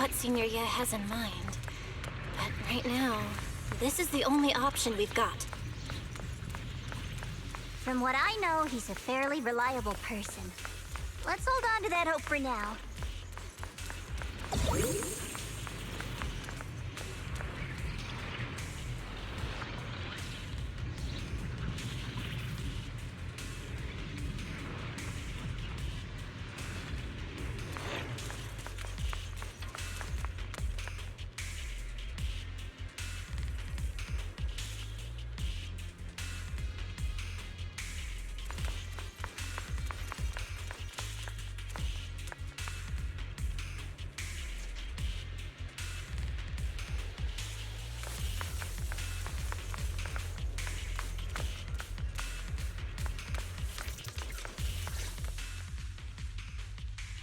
what Senior Ye has in mind. But right now, this is the only option we've got. From what I know, he's a fairly reliable person. Let's hold on to that hope for now.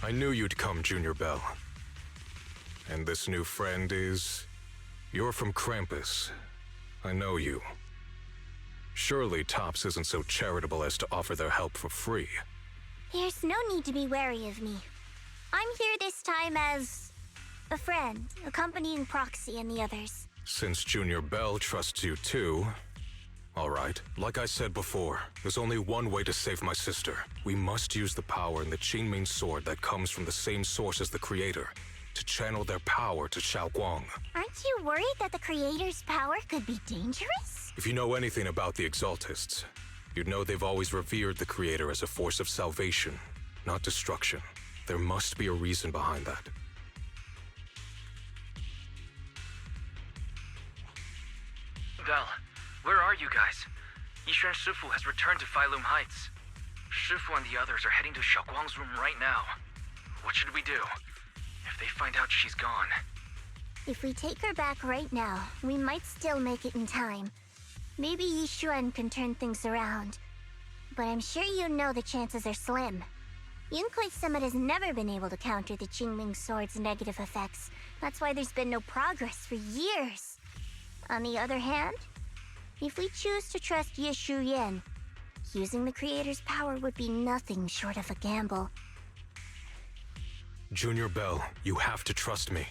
I knew you'd come, Junior Bell. And this new friend is... You're from Krampus. I know you. Surely Tops isn't so charitable as to offer their help for free. There's no need to be wary of me. I'm here this time as... a friend, accompanying Proxy and the others. Since Junior Bell trusts you too... Alright, like I said before, there's only one way to save my sister. We must use the power in the Qingming sword that comes from the same source as the Creator, to channel their power to Xiaoguang. Aren't you worried that the Creator's power could be dangerous? If you know anything about the Exaltists, you'd know they've always revered the Creator as a force of salvation, not destruction. There must be a reason behind that. Bell, where are you guys? Yixuan Shifu has returned to Failum Heights. Shifu and the others are heading to Xiaoguang's room right now. What should we do? If they find out she's gone... If we take her back right now, we might still make it in time. Maybe Yixuan can turn things around. But I'm sure you know the chances are slim. Yunkai Summit has never been able to counter the Qingming Sword's negative effects. That's why there's been no progress for years. On the other hand, if we choose to trust Ye Shuyan, using the Creator's power would be nothing short of a gamble. Junior Bell, you have to trust me.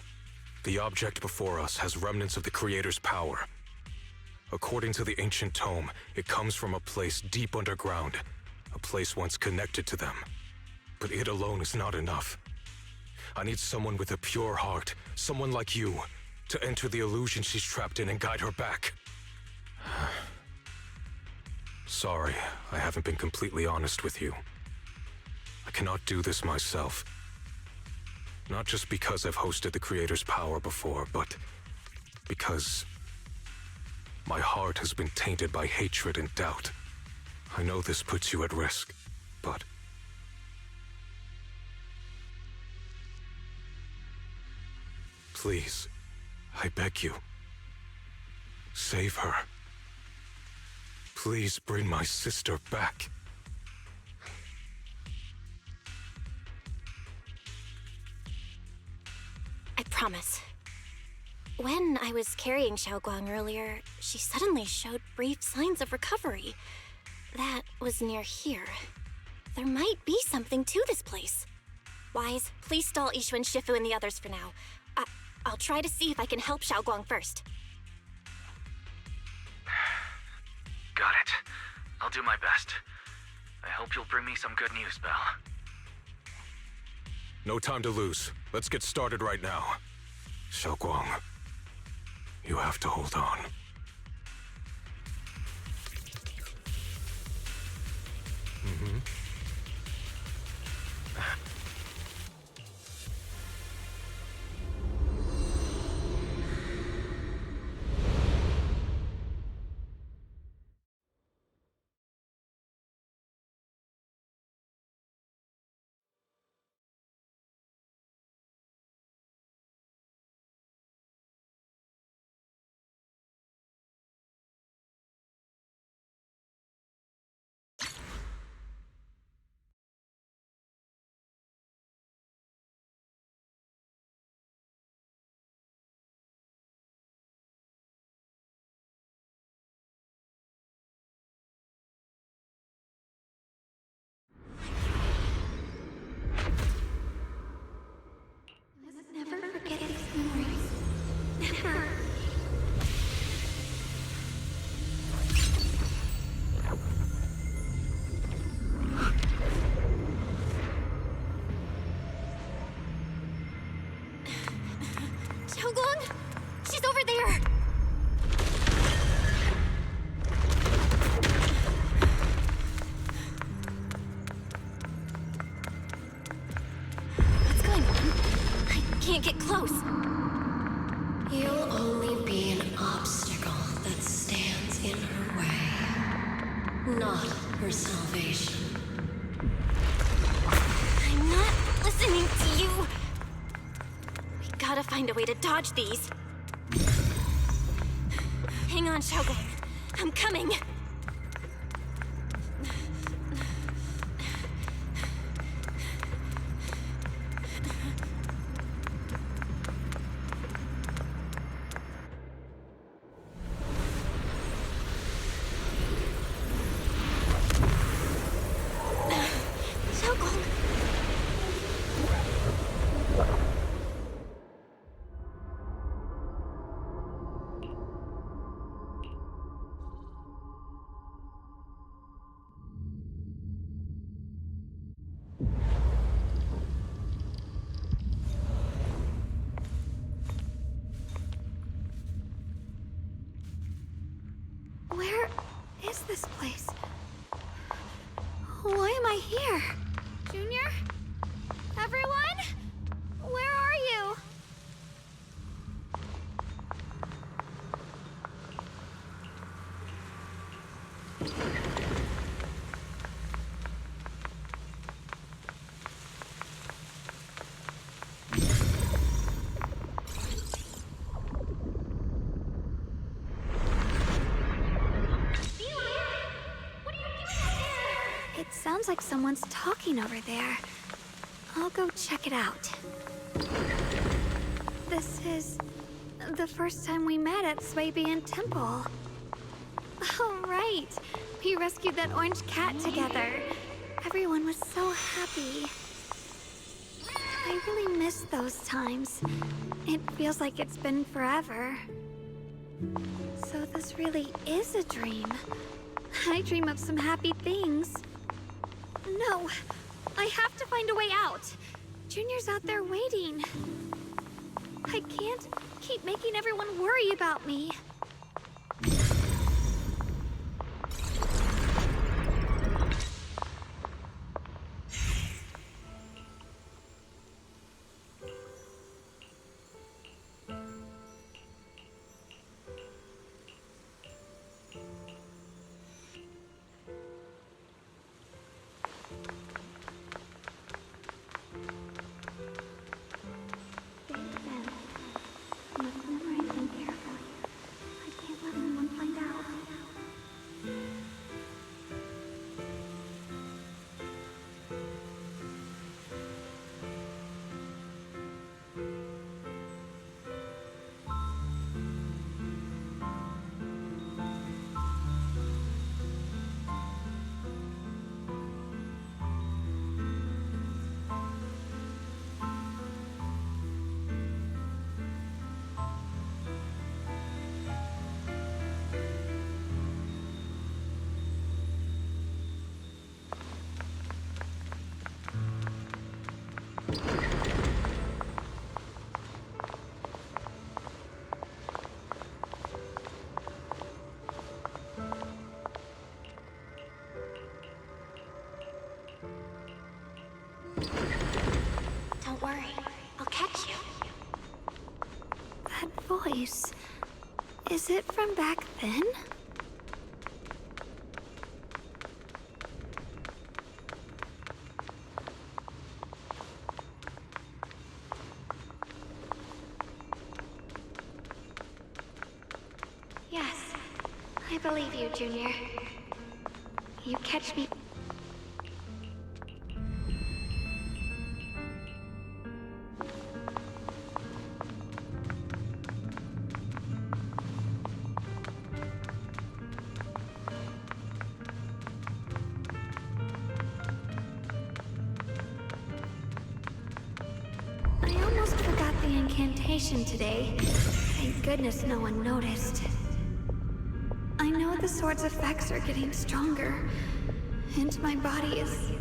The object before us has remnants of the Creator's power. According to the ancient tome, it comes from a place deep underground, a place once connected to them. But it alone is not enough. I need someone with a pure heart, someone like you, to enter the illusion she's trapped in and guide her back. Sorry, I haven't been completely honest with you. I cannot do this myself. Not just because I've hosted the Creator's power before, but because my heart has been tainted by hatred and doubt. I know this puts you at risk, but... Please, I beg you. Save her. Please bring my sister back. I promise. When I was carrying Xiaoguang earlier, she suddenly showed brief signs of recovery. That was near here. There might be something to this place. Wise, please stall Yixuan Shifu and the others for now. I'll try to see if I can help Xiaoguang first. Got it. I'll do my best. I hope you'll bring me some good news, Bell. No time to lose. Let's get started right now. Xiaoguang, you have to hold on. can't get close. You'll only be an obstacle that stands in her way, not her salvation. I'm not listening to you. We gotta find a way to dodge these. Hang on, Xiaoguang. I'm coming. Where is this place? Why am I here? Junior? Everyone? Where are you? It sounds like someone's talking over there. I'll go check it out. This is the first time we met at Swabian Temple. Oh, right. We rescued that orange cat together. Everyone was so happy. I really miss those times. It feels like it's been forever. So this really is a dream. I dream of some happy things. No, I have to find a way out. Junior's out there waiting. I can't keep making everyone worry about me. Don't worry, I'll catch you. That voice. Is it from back then? Yes, I believe you, Junior. You catch me. I almost forgot the incantation today. Thank goodness no one noticed. I know the sword's effects are getting stronger, and my body is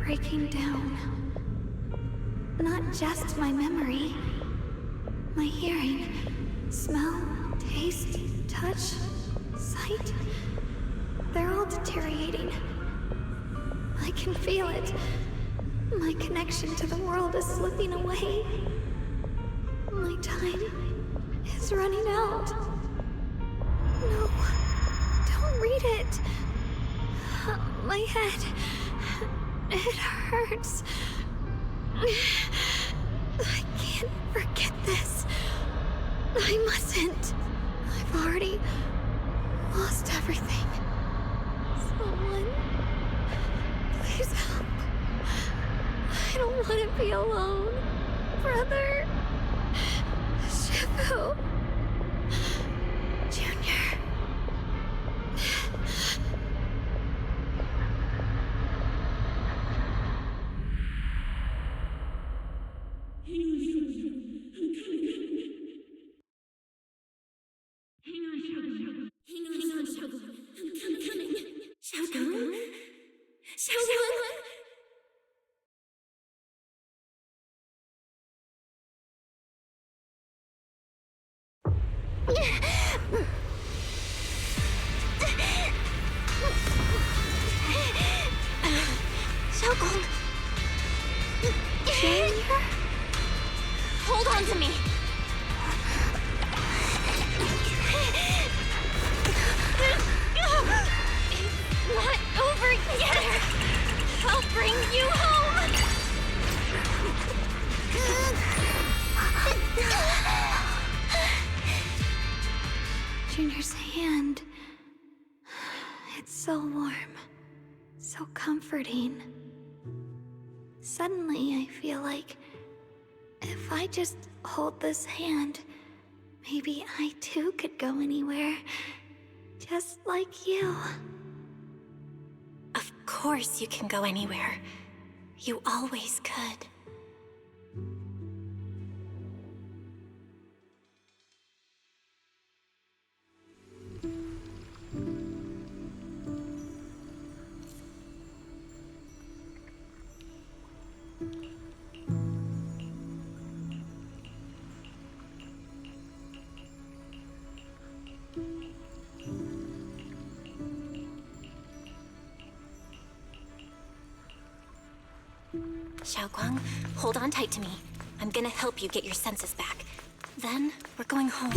breaking down. Not just my memory, my hearing, smell, taste, touch, sight. They're all deteriorating. I can feel it. My connection to the world is slipping away. My time is running out. No, don't read it. My head, it hurts. I can't forget this. I mustn't. I've already lost everything. Someone, please help. I don't want to be alone. Brother. Shifu. Junior. Xiaogong. Junior? Hold on to me. It's not over yet. I'll bring you home. Junior's hand. It's so warm. So comforting. Suddenly, I feel like if I just hold this hand, maybe I too could go anywhere. Just like you. Of course you can go anywhere. You always could. Xiaoguang, hold on tight to me. I'm gonna help you get your senses back. Then, we're going home.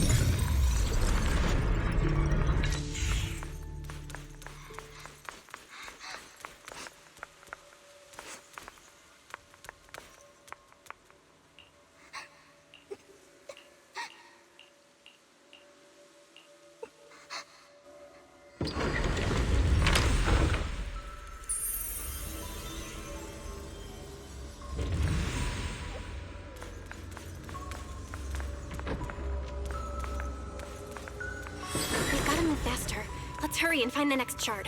Faster. Let's hurry and find the next shard.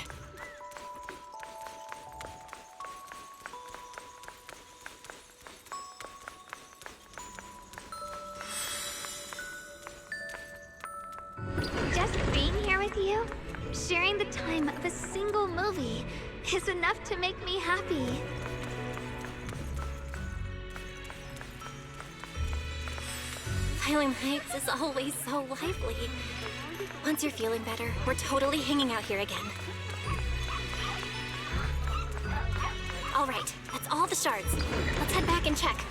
Just being here with you, sharing the time of a single movie, is enough to make me happy. Flyloom Heights is always so lively. Once you're feeling better, we're totally hanging out here again. All right, that's all the shards. Let's head back and check.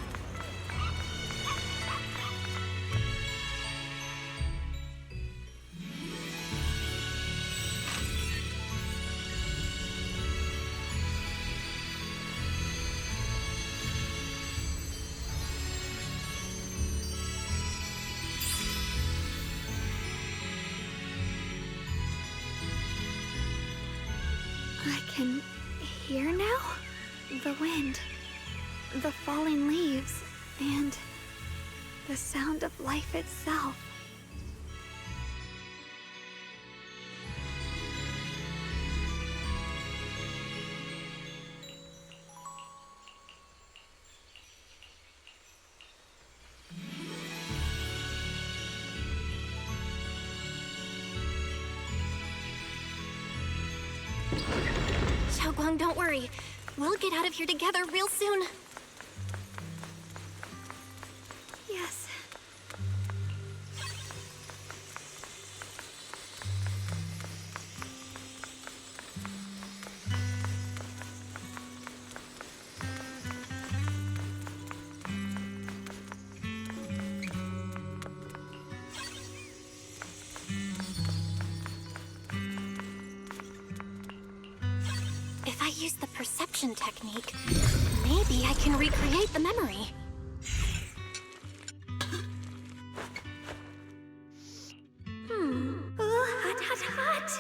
I can hear now? The wind, the falling leaves, and the sound of life itself. Xiaoguang, don't worry. We'll get out of here together real soon. Yes. encryption technique, maybe I can recreate the memory. Hot, hot, hot.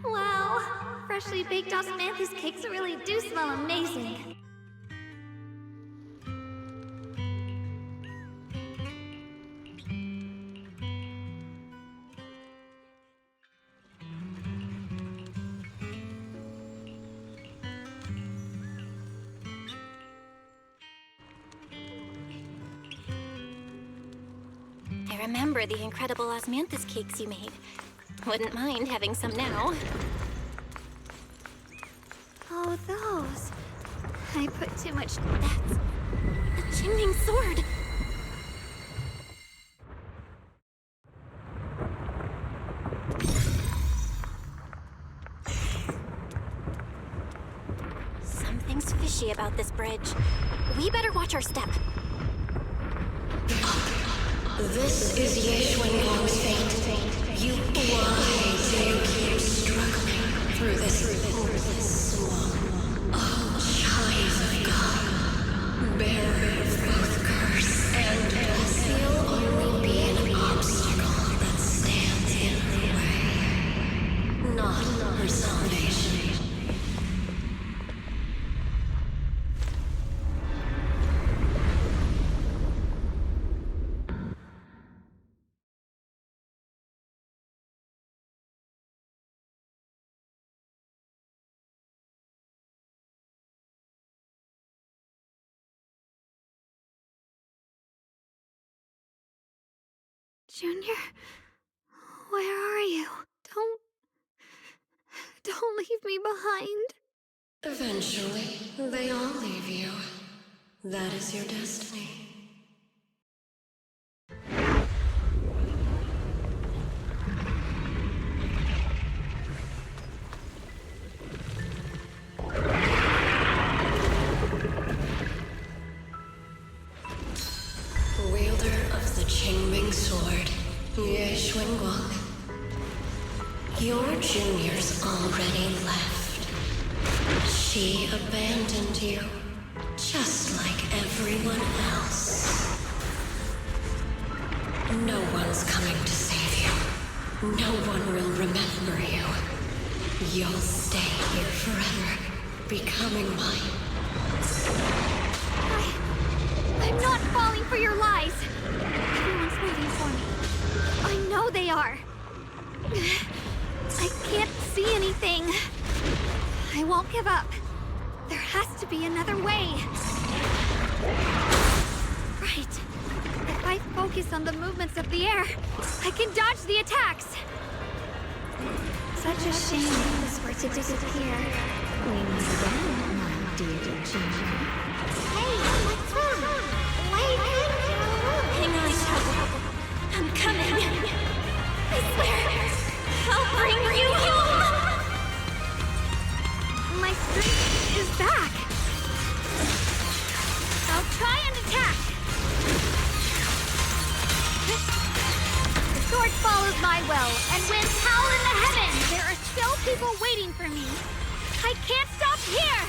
Wow, freshly baked osmanthus cakes really do smell amazing. I remember the incredible osmanthus cakes you made. Wouldn't mind having some now. Oh, those. I put too much. That's the Qingming sword. Something's fishy about this bridge. We better watch our step. This is Yeshuan's fate. You, why do you keep struggling through this swamp? Oh, child of God, bearer of both curse and blessing, you'll only be an obstacle that stands in her way, not her salvation. Junior, where are you? Don't leave me behind. Eventually, they all leave you. That is your destiny. Wielder of the Qingming sword, Ye Xuanguang. Your junior's already left. She abandoned you, just like everyone else. No one's coming to save you. No one will remember you. You'll stay here forever, becoming mine. I'm not falling for your lies. Everyone's waiting for me. I know they are. I can't see anything. I won't give up. There has to be another way. Right. If I focus on the movements of the air, I can dodge the attacks. Such a shame if this were to disappear. We meet again, my dear Junior. Hey, what's wrong? Hang on, Shadow. I'm coming. I swear, I'll bring you home. My strength is back. I'll try and attack. The sword follows my will and winds howl in the heavens. There are still people waiting for me. I can't stop here.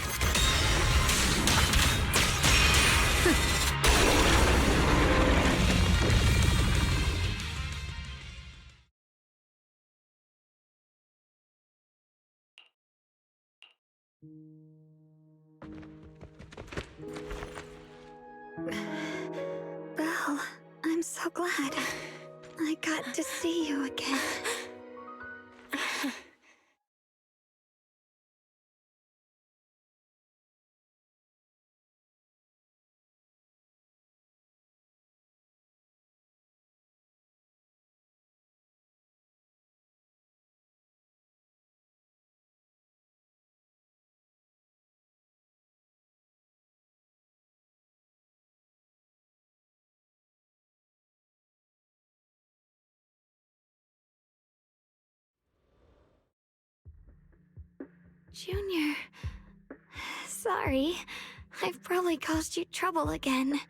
Belle, I'm so glad. I got to see you again. Junior, sorry. I've probably caused you trouble again.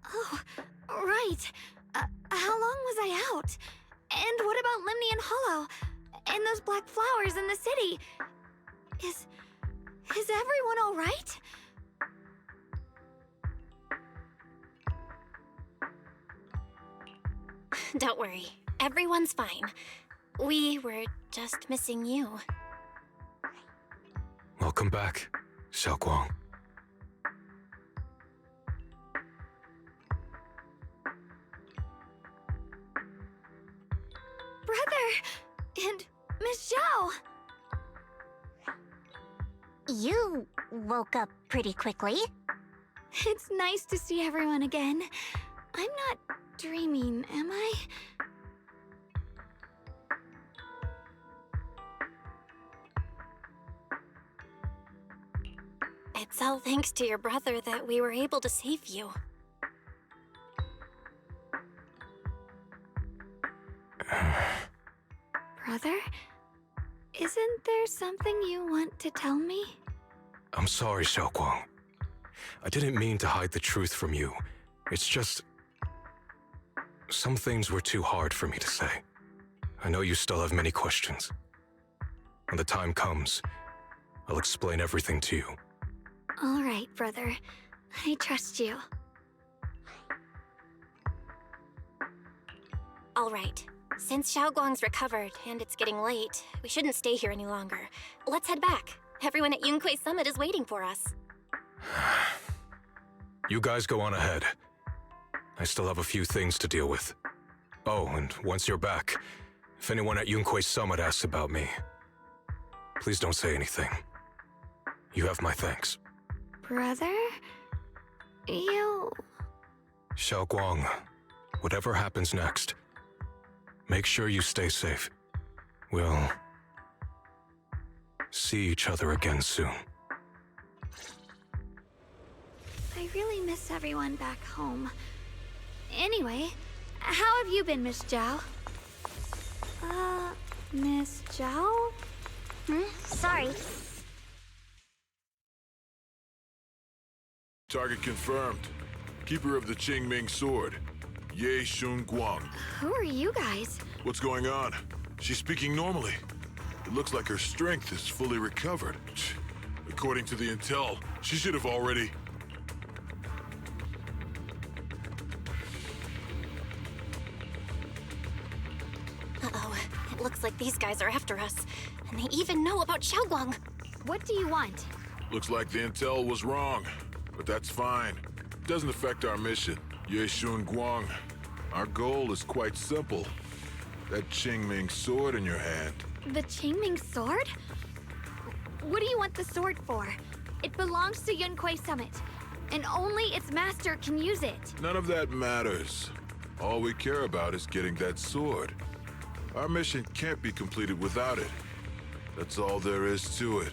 Oh, right. How long was I out? And what about Limnian Hollow? And those black flowers in the city? Is everyone all right? Don't worry. Everyone's fine. We were just missing you. Welcome back, Xiaoguang. Brother! And Miss Zhao! You woke up pretty quickly. It's nice to see everyone again. I'm not dreaming, am I? It's all thanks to your brother that we were able to save you. Brother? Isn't there something you want to tell me? I'm sorry, Xiaoguang. I didn't mean to hide the truth from you. It's just... some things were too hard for me to say. I know you still have many questions. When the time comes, I'll explain everything to you. All right, brother. I trust you. All right. Since Xiaoguang's recovered and it's getting late, we shouldn't stay here any longer. Let's head back. Everyone at Yunquei Summit is waiting for us. You guys go on ahead. I still have a few things to deal with. Oh, and once you're back, if anyone at Yunquei Summit asks about me, please don't say anything. You have my thanks. Brother? You... Xiaoguang, whatever happens next, make sure you stay safe. We'll see each other again soon. I really miss everyone back home. Anyway, how have you been, Miss Zhao? Miss Zhao? Sorry. Target confirmed. Keeper of the Qingming sword, Ye Shun Guang. Who are you guys? What's going on? She's speaking normally. It looks like her strength is fully recovered. According to the intel, she should have already... Uh-oh. It looks like these guys are after us. And they even know about Xiaoguang. What do you want? Looks like the intel was wrong, but that's fine. Doesn't affect our mission. Ye Shun Guang, our goal is quite simple. That Qingming sword in your hand. The Qingming sword? What do you want the sword for? It belongs to Yunquei Summit, and only its master can use it. None of that matters. All we care about is getting that sword. Our mission can't be completed without it. That's all there is to it.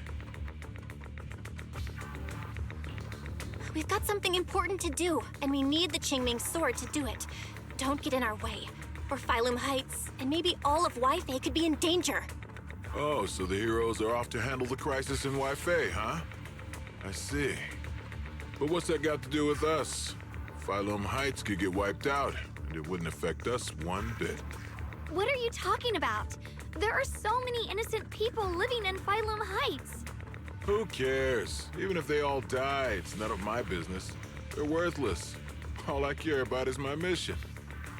We've got something important to do, and we need the Qingming sword to do it. Don't get in our way, or Phylum Heights, and maybe all of Weifei could be in danger. Oh, so the heroes are off to handle the crisis in Weifei, huh? I see. But what's that got to do with us? Phylum Heights could get wiped out, and it wouldn't affect us one bit. What are you talking about? There are so many innocent people living in Phylum Heights. Who cares? Even if they all die, it's none of my business. They're worthless. All I care about is my mission.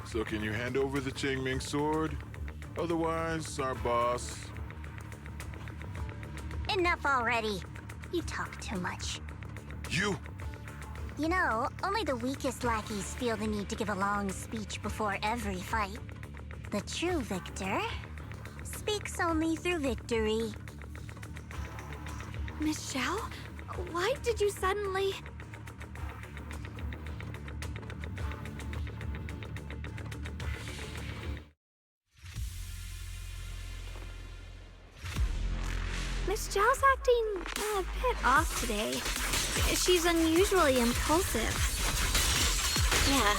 So can you hand over the Qingming sword? Otherwise, our boss... Enough already. You talk too much. You! You know, only the weakest lackeys feel the need to give a long speech before every fight. The true victor speaks only through victory. Miss Zhao? Why did you suddenly... Miss Zhao's acting a bit off today. She's unusually impulsive. Yeah,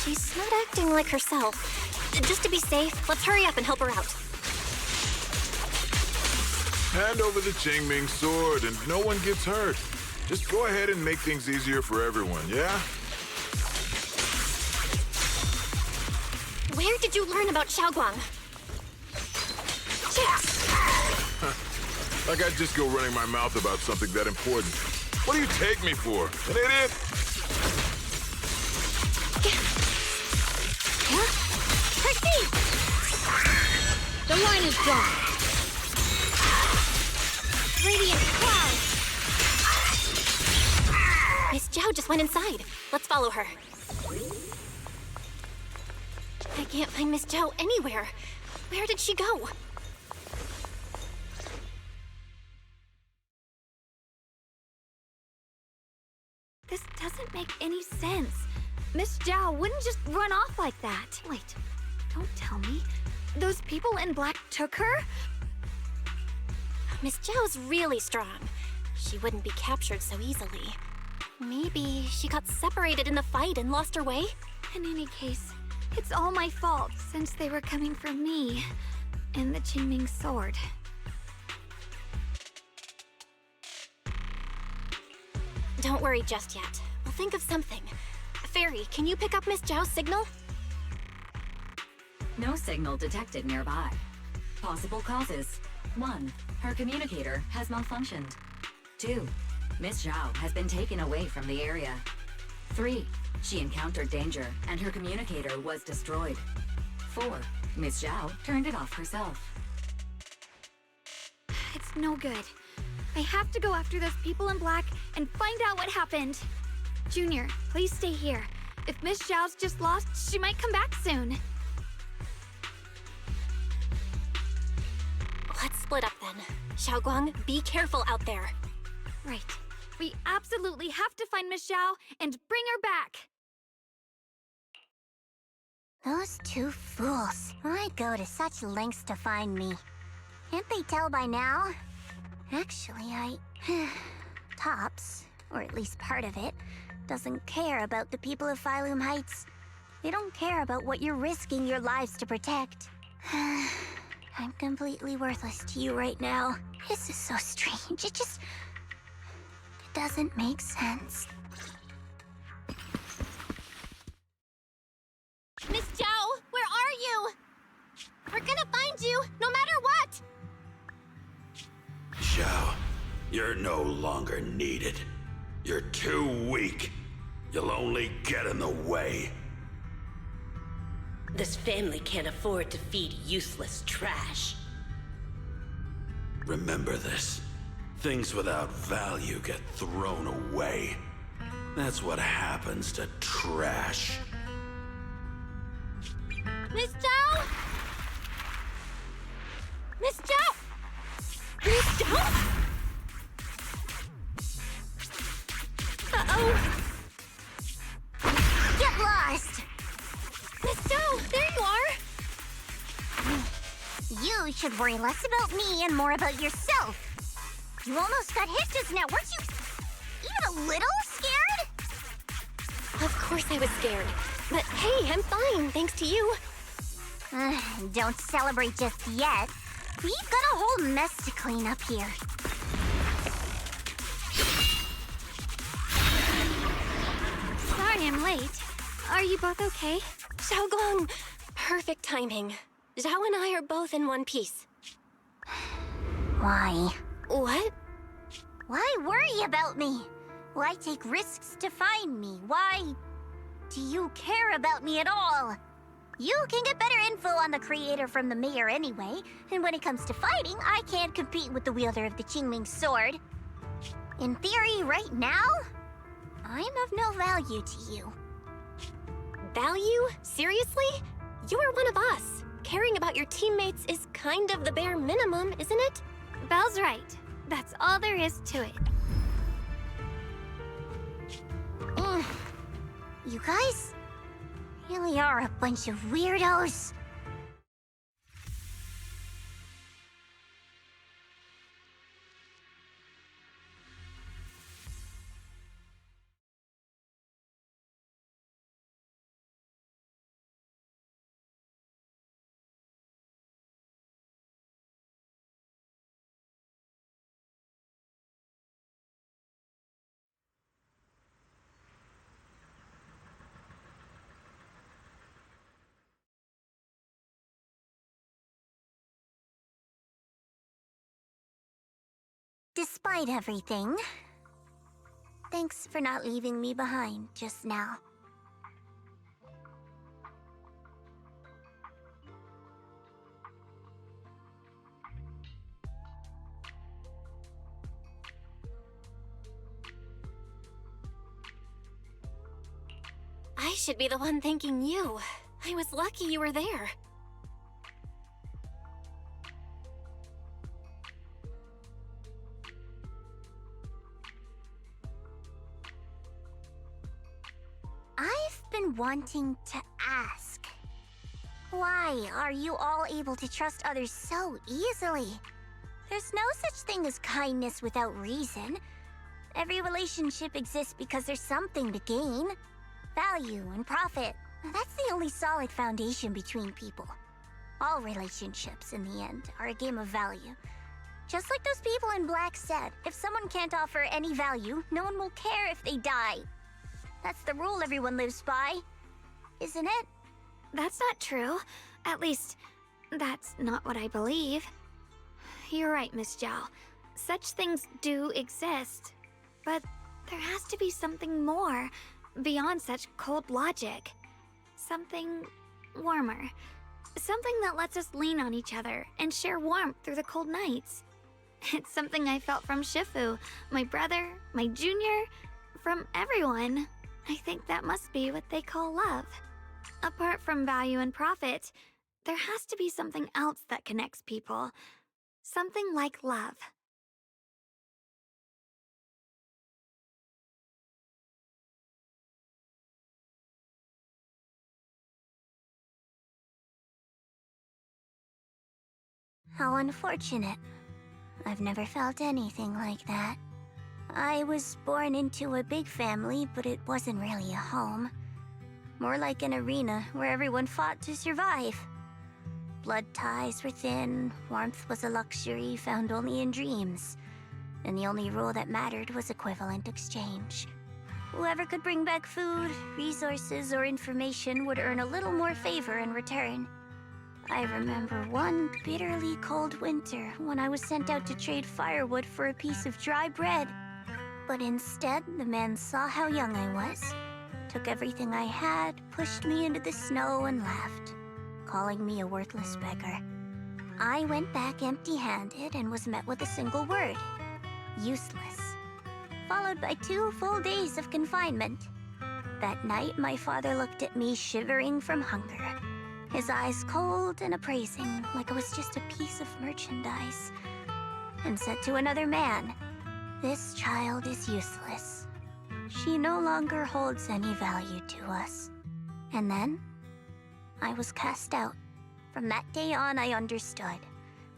she's not acting like herself. Just to be safe, let's hurry up and help her out. Hand over the Qingming sword and no one gets hurt. Just go ahead and make things easier for everyone, yeah? Where did you learn about Xiaoguang? Like I'd just go running my mouth about something that important. What do you take me for? An idiot? Percy! The line is drawn. Radiant cloud! Miss Zhao just went inside. Let's follow her. I can't find Miss Zhao anywhere. Where did she go? This doesn't make any sense. Miss Zhao wouldn't just run off like that. Wait, don't tell me. Those people in black took her? Miss Zhao's really strong. She wouldn't be captured so easily. Maybe she got separated in the fight and lost her way? In any case, it's all my fault since they were coming for me and the Qingming sword. Don't worry just yet. We'll think of something. Fairy, can you pick up Miss Zhao's signal? No signal detected nearby. Possible causes. 1. Her communicator has malfunctioned. 2. Miss Zhao has been taken away from the area. 3. She encountered danger and her communicator was destroyed. 4. Miss Zhao turned it off herself. It's no good. I have to go after those people in black and find out what happened. Junior, please stay here. If Miss Zhao's just lost, she might come back soon. Let's split up then. Xiaoguang, be careful out there. Right. We absolutely have to find Miss Zhao and bring her back. Those two fools. Why go to such lengths to find me? Can't they tell by now? Actually, Tops, or at least part of it, doesn't care about the people of Phylum Heights. They don't care about what you're risking your lives to protect. I'm completely worthless to you right now. This is so strange. It doesn't make sense. Miss Zhao, where are you? We're gonna find you, no matter what! Zhao, you're no longer needed. You're too weak. You'll only get in the way. This family can't afford to feed useless trash. Remember this. Things without value get thrown away. That's what happens to trash. Miss Zhao? Miss Zhao? Miss Zhao? Uh-oh. Get lost! Miss Zhao, there you are! You should worry less about me and more about yourself. You almost got hit just now. Weren't you even a little scared? Of course I was scared. But hey, I'm fine, thanks to you. Don't celebrate just yet. We've got a whole mess to clean up here. Sorry I'm late. Are you both okay? Xiaoguang, perfect timing. Zhao and I are both in one piece. Why? What? Why worry about me? Why take risks to find me? Why do you care about me at all? You can get better info on the creator from the mayor anyway, and when it comes to fighting, I can't compete with the wielder of the Qingming sword. In theory, right now, I'm of no value to you. Value? Seriously? You're one of us. Caring about your teammates is kind of the bare minimum, isn't it? Belle's right. That's all there is to it. You guys really are a bunch of weirdos. Despite everything, thanks for not leaving me behind just now. I should be the one thanking you. I was lucky you were there. I've been wanting to ask. Why are you all able to trust others so easily? There's no such thing as kindness without reason. Every relationship exists because there's something to gain. Value and profit. That's the only solid foundation between people. All relationships, in the end, are a game of value. Just like those people in Black said, if someone can't offer any value, no one will care if they die. That's the rule everyone lives by, isn't it? That's not true. At least, that's not what I believe. You're right, Miss Zhao. Such things do exist. But there has to be something more, beyond such cold logic. Something warmer. Something that lets us lean on each other and share warmth through the cold nights. It's something I felt from Shifu, my brother, my junior, from everyone. I think that must be what they call love. Apart from value and profit, there has to be something else that connects people. Something like love. How unfortunate. I've never felt anything like that. I was born into a big family, but it wasn't really a home. More like an arena where everyone fought to survive. Blood ties were thin, warmth was a luxury found only in dreams, and the only rule that mattered was equivalent exchange. Whoever could bring back food, resources, or information would earn a little more favor in return. I remember one bitterly cold winter when I was sent out to trade firewood for a piece of dry bread. But instead, the man saw how young I was, took everything I had, pushed me into the snow, and left, calling me a worthless beggar. I went back empty-handed and was met with a single word: useless, followed by 2 full days of confinement. That night, my father looked at me shivering from hunger, his eyes cold and appraising, like I was just a piece of merchandise, and said to another man, "This child is useless. She no longer holds any value to us." And then, I was cast out. From that day on, I understood.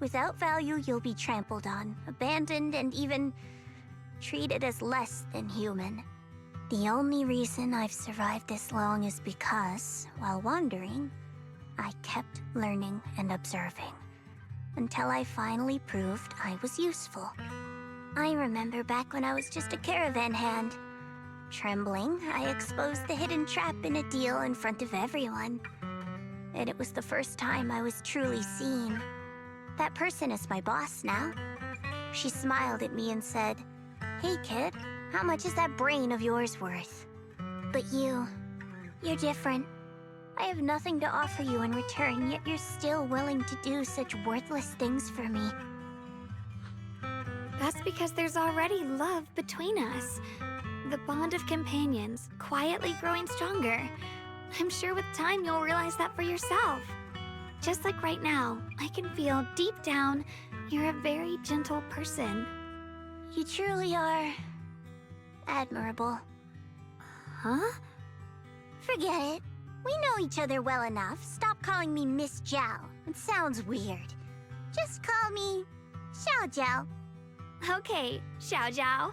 Without value, you'll be trampled on, abandoned, and even treated as less than human. The only reason I've survived this long is because, while wandering, I kept learning and observing, until I finally proved I was useful. I remember back when I was just a caravan hand. Trembling, I exposed the hidden trap in a deal in front of everyone. And it was the first time I was truly seen. That person is my boss now. She smiled at me and said, "Hey kid, how much is that brain of yours worth?" But you're different. I have nothing to offer you in return, yet you're still willing to do such worthless things for me. That's because there's already love between us. The bond of companions, quietly growing stronger. I'm sure with time you'll realize that for yourself. Just like right now, I can feel deep down you're a very gentle person. You truly are admirable. Huh? Forget it. We know each other well enough. Stop calling me Miss Zhao. It sounds weird. Just call me Xiao Zhao. Okay, Xiao Zhao.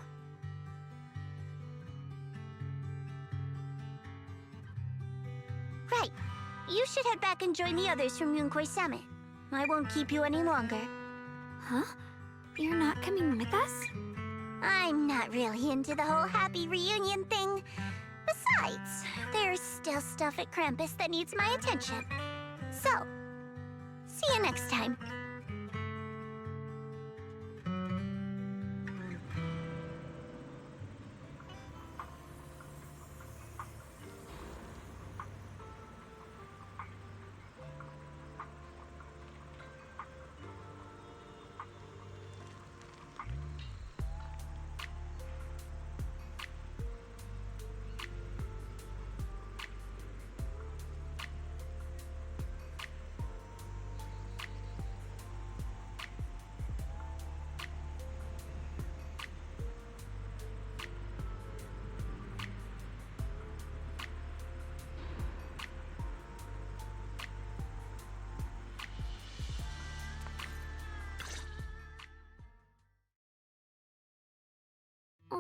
Right. You should head back and join the others from Yunkai Summit. I won't keep you any longer. Huh? You're not coming with us? I'm not really into the whole happy reunion thing. Besides, there's still stuff at Krampus that needs my attention. So, see you next time.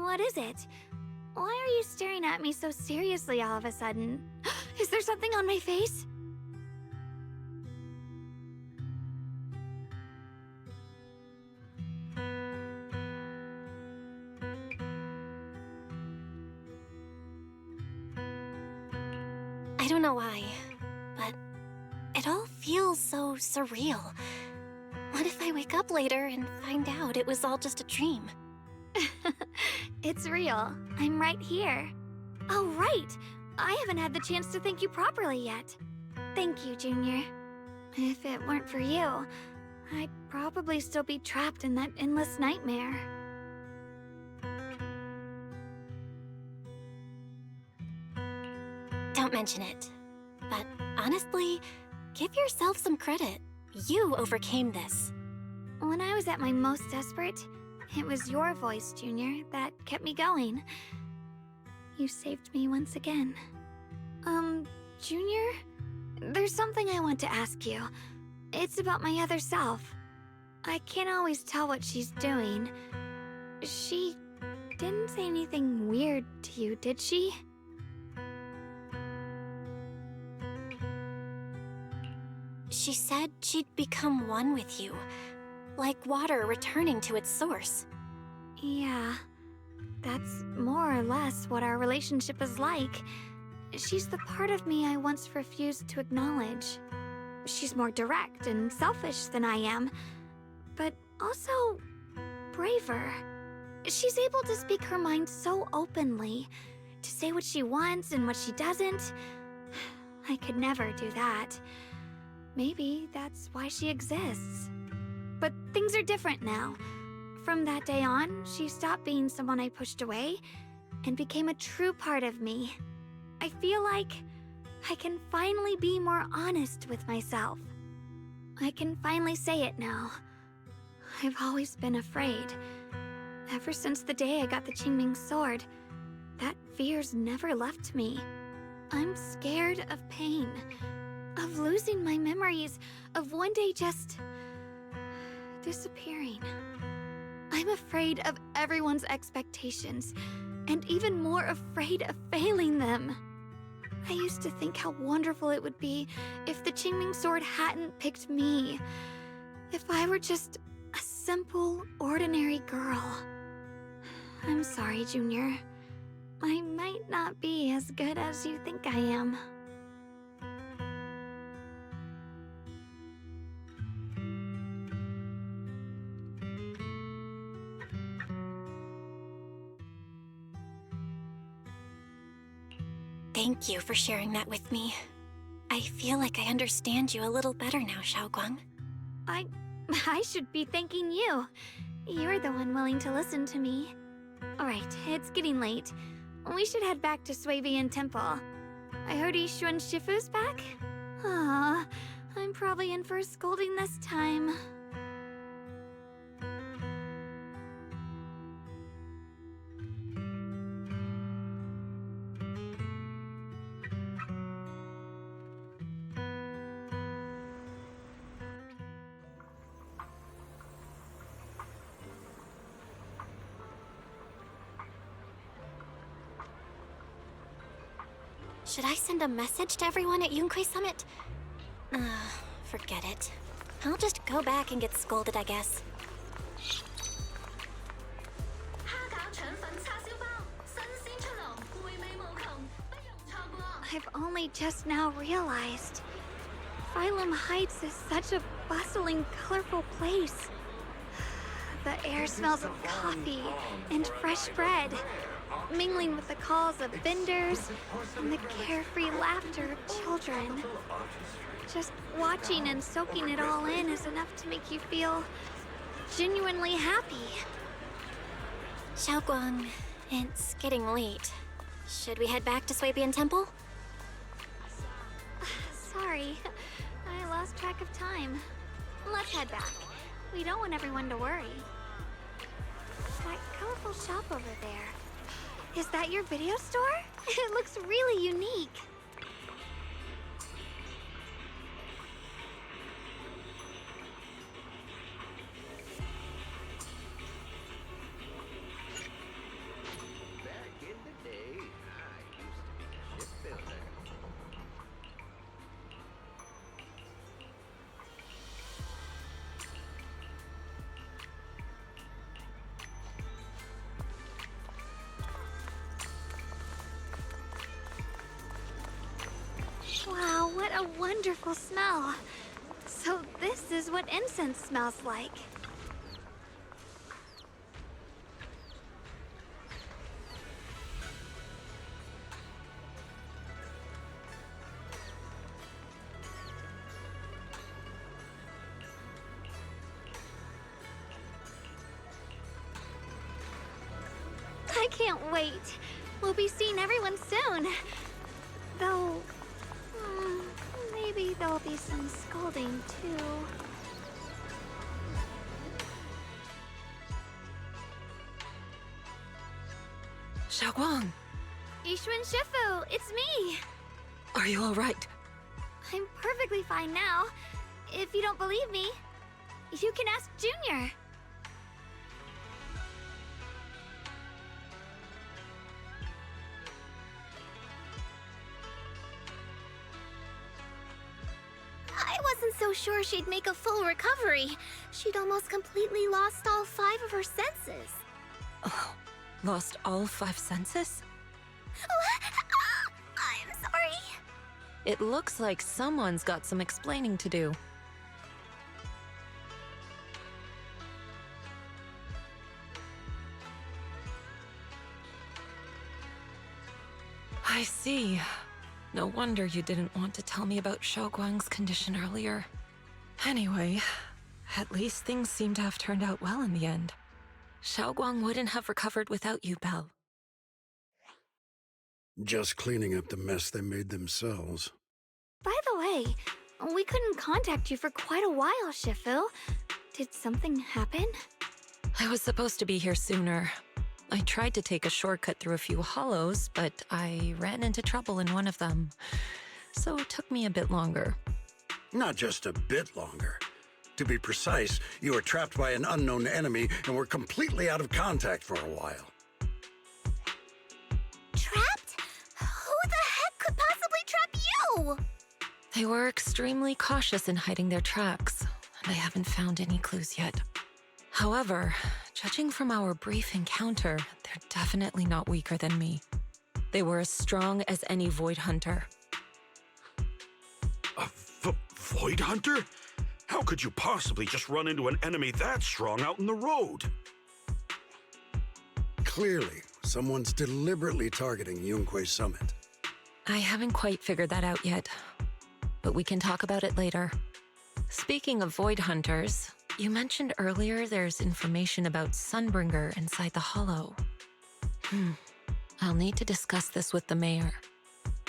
What is it? Why are you staring at me so seriously all of a sudden? Is there something on my face? I don't know why, but it all feels so surreal. What if I wake up later and find out it was all just a dream? It's real. I'm right here. Oh, right! I haven't had the chance to thank you properly yet. Thank you, Junior. If it weren't for you, I'd probably still be trapped in that endless nightmare. Don't mention it. But honestly, give yourself some credit. You overcame this. When I was at my most desperate, it was your voice, Junior, that kept me going. You saved me once again. Junior? There's something I want to ask you. It's about my other self. I can't always tell what she's doing. She didn't say anything weird to you, did she? She said she'd become one with you, like water returning to its source. Yeah, that's more or less what our relationship is like. She's the part of me I once refused to acknowledge. She's more direct and selfish than I am, but also braver. She's able to speak her mind so openly, to say what she wants and what she doesn't. I could never do that. Maybe that's why she exists. But things are different now. From that day on, she stopped being someone I pushed away and became a true part of me. I feel like I can finally be more honest with myself. I can finally say it now. I've always been afraid. Ever since the day I got the Qingming sword, that fear's never left me. I'm scared of pain, of losing my memories, of one day just disappearing. I'm afraid of everyone's expectations, and even more afraid of failing them. I used to think how wonderful it would be if the Qingming sword hadn't picked me. If I were just a simple, ordinary girl. I'm sorry, Junior. I might not be as good as you think I am. Thank you for sharing that with me. I feel like I understand you a little better now, Xiaoguang. I should be thanking you. You're the one willing to listen to me. Alright, it's getting late. We should head back to Swabian Temple. I heard Yishuan Shifu's back? Aw, I'm probably in for a scolding this time. Should I send a message to everyone at Yunkai Summit? Forget it. I'll just go back and get scolded, I guess. I've only just now realized. Phylum Heights is such a bustling, colorful place. The air smells of coffee and fresh bread, mingling with the calls of vendors and the carefree laughter of children. Just watching and soaking it all in is enough to make you feel genuinely happy. Xiaoguang, it's getting late. Should we head back to Swabian Temple? Sorry, I lost track of time. Let's head back. We don't want everyone to worry. That colorful shop over there. Is that your video store? It looks really unique. Wow, what a wonderful smell. So this is what incense smells like. I can't wait. We'll be seeing everyone soon. Though, maybe there'll be some scolding too. Xiaoguang, Yixuan Shifu, it's me. are you all right? I'm perfectly fine now. If you don't believe me, you can ask Junior. I wasn't so sure she'd make a full recovery. She'd almost completely lost all 5 of her senses. Oh, lost all 5 senses? I'm sorry. It looks like someone's got some explaining to do. I see. No wonder you didn't want to tell me about Xiaoguang's condition earlier. Anyway, at least things seem to have turned out well in the end. Xiaoguang wouldn't have recovered without you, Belle. Just cleaning up the mess they made themselves. By the way, we couldn't contact you for quite a while, Shifu. Did something happen? I was supposed to be here sooner. I tried to take a shortcut through a few hollows, but I ran into trouble in one of them. So it took me a bit longer. Not just a bit longer. To be precise, you were trapped by an unknown enemy and were completely out of contact for a while. Trapped? Who the heck could possibly trap you? They were extremely cautious in hiding their tracks, and I haven't found any clues yet. However, judging from our brief encounter, they're definitely not weaker than me. They were as strong as any Void Hunter. A Void Hunter? How could you possibly just run into an enemy that strong out in the road? Clearly, someone's deliberately targeting Yunque Summit. I haven't quite figured that out yet, but we can talk about it later. Speaking of Void Hunters, you mentioned earlier there's information about Sunbringer inside the Hollow. I'll need to discuss this with the mayor.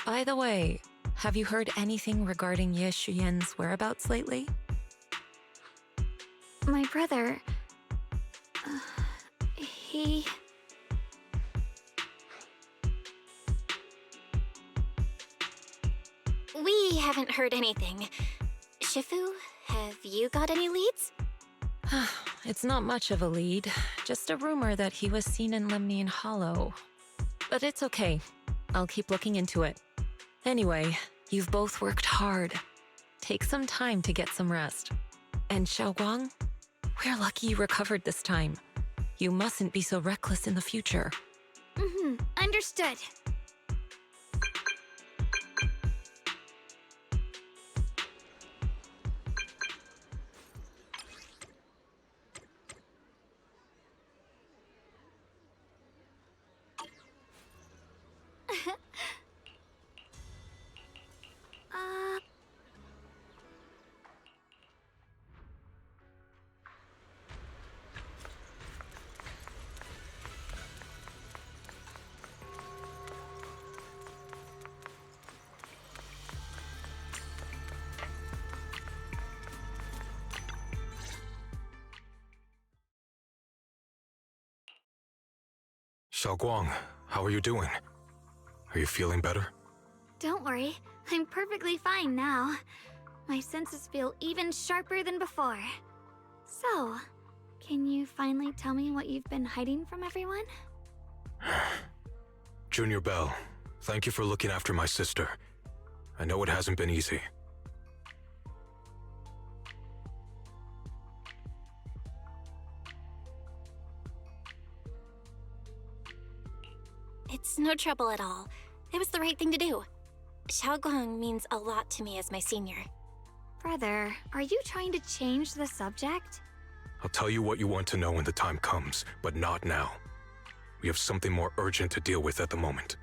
By the way, have you heard anything regarding Ye Shuyen's whereabouts lately? My brother... he... We haven't heard anything. Shifu, have you got any leads? It's not much of a lead, just a rumor that he was seen in Lemnian Hollow. But it's okay. I'll keep looking into it. Anyway, you've both worked hard. Take some time to get some rest. And Xiaoguang, we're lucky you recovered this time. You mustn't be so reckless in the future. Understood. Xiaoguang, how are you doing? Are you feeling better? Don't worry, I'm perfectly fine now. My senses feel even sharper than before. So, can you finally tell me what you've been hiding from everyone? Junior Bell, thank you for looking after my sister. I know it hasn't been easy. It's no trouble at all. It was the right thing to do. Xiaoguang means a lot to me as my senior. Brother, are you trying to change the subject? I'll tell you what you want to know when the time comes, but not now. We have something more urgent to deal with at the moment.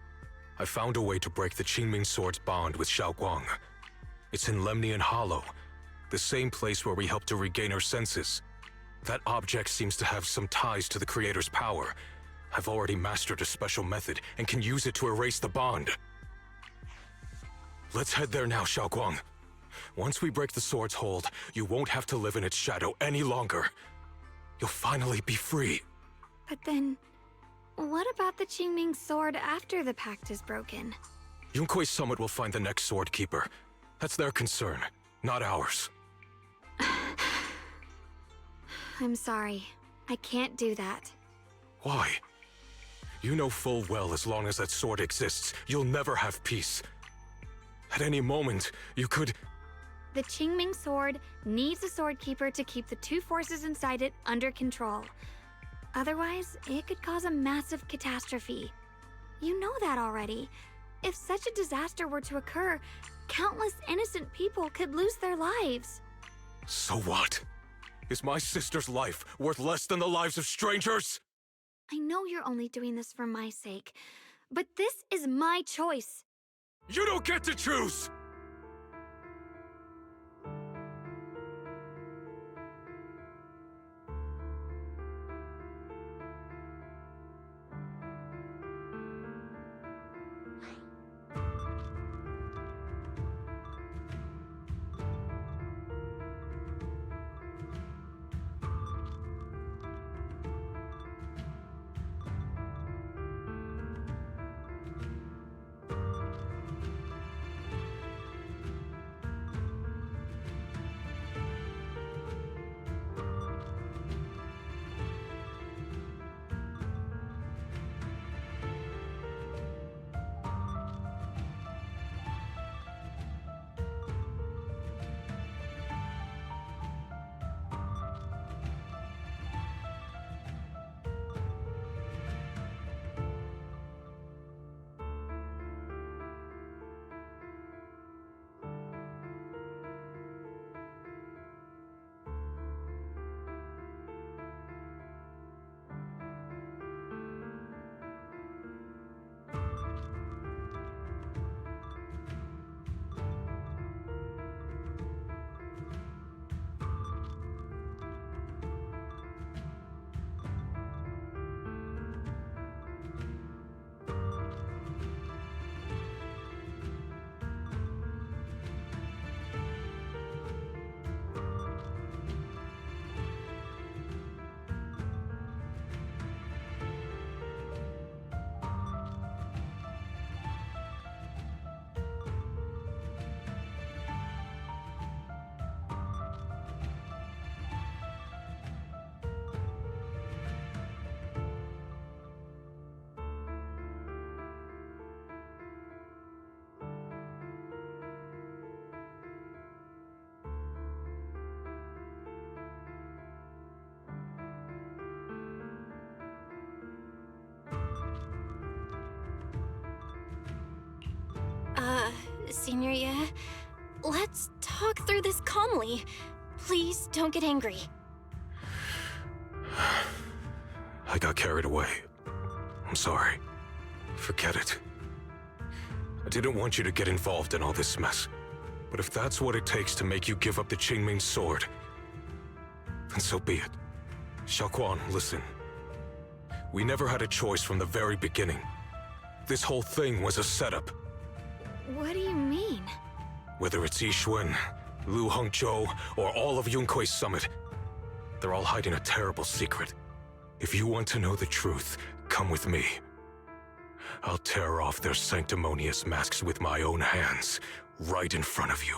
I found a way to break the Qingming Sword's bond with Xiaoguang. It's in Lemnian Hollow, the same place where we helped to regain her senses. That object seems to have some ties to the Creator's power. I've already mastered a special method and can use it to erase the bond. Let's head there now, Xiaoguang. Once we break the sword's hold, you won't have to live in its shadow any longer. You'll finally be free. But then, what about the Qingming sword after the pact is broken? Yunkui's summit will find the next sword keeper. That's their concern, not ours. I'm sorry. I can't do that. Why? You know full well as long as that sword exists, you'll never have peace. At any moment, you could... The Qingming sword needs a sword keeper to keep the two forces inside it under control. Otherwise, it could cause a massive catastrophe. You know that already. If such a disaster were to occur, countless innocent people could lose their lives. So what? Is my sister's life worth less than the lives of strangers? I know you're only doing this for my sake, but this is my choice. You don't get to choose! Senior, yeah? Let's talk through this calmly. Please don't get angry. I got carried away. I'm sorry. Forget it. I didn't want you to get involved in all this mess. But if that's what it takes to make you give up the Qingming sword, then so be it. Xiaoguang, listen. We never had a choice from the very beginning. This whole thing was a setup. What do you mean? Whether it's Yixuan, Lu Hongzhou, or all of Yunkui's summit, they're all hiding a terrible secret. If you want to know the truth, come with me. I'll tear off their sanctimonious masks with my own hands, right in front of you.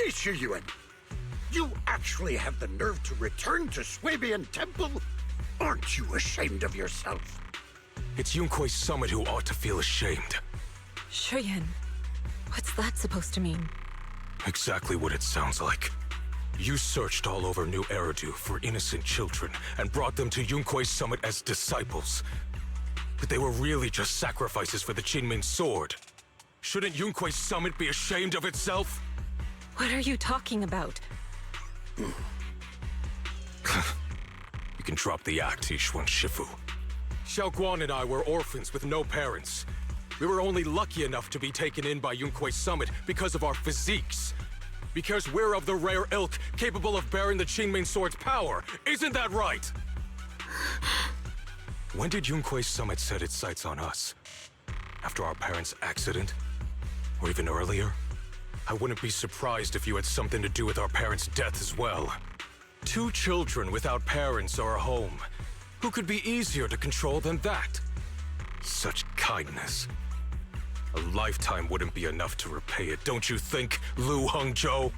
Li Shiyuan, you actually have the nerve to return to Swabian Temple? Aren't you ashamed of yourself? It's Yunkui's summit who ought to feel ashamed. Shuyan, what's that supposed to mean? Exactly what it sounds like. You searched all over New Eridu for innocent children and brought them to Yunkui's summit as disciples. But they were really just sacrifices for the Qingming sword. Shouldn't Yunkui's summit be ashamed of itself? What are you talking about? You can drop the act, Yishuan Shifu. Xiaoguang and I were orphans with no parents. We were only lucky enough to be taken in by Yunkui's summit because of our physiques. Because we're of the rare ilk capable of bearing the Qingming sword's power. Isn't that right? When did Yunkui's summit set its sights on us? After our parents' accident? Or even earlier? I wouldn't be surprised if you had something to do with our parents' death as well. 2 children without parents or a home. Who could be easier to control than that? Such kindness. A lifetime wouldn't be enough to repay it, don't you think, Lu Hongzhou?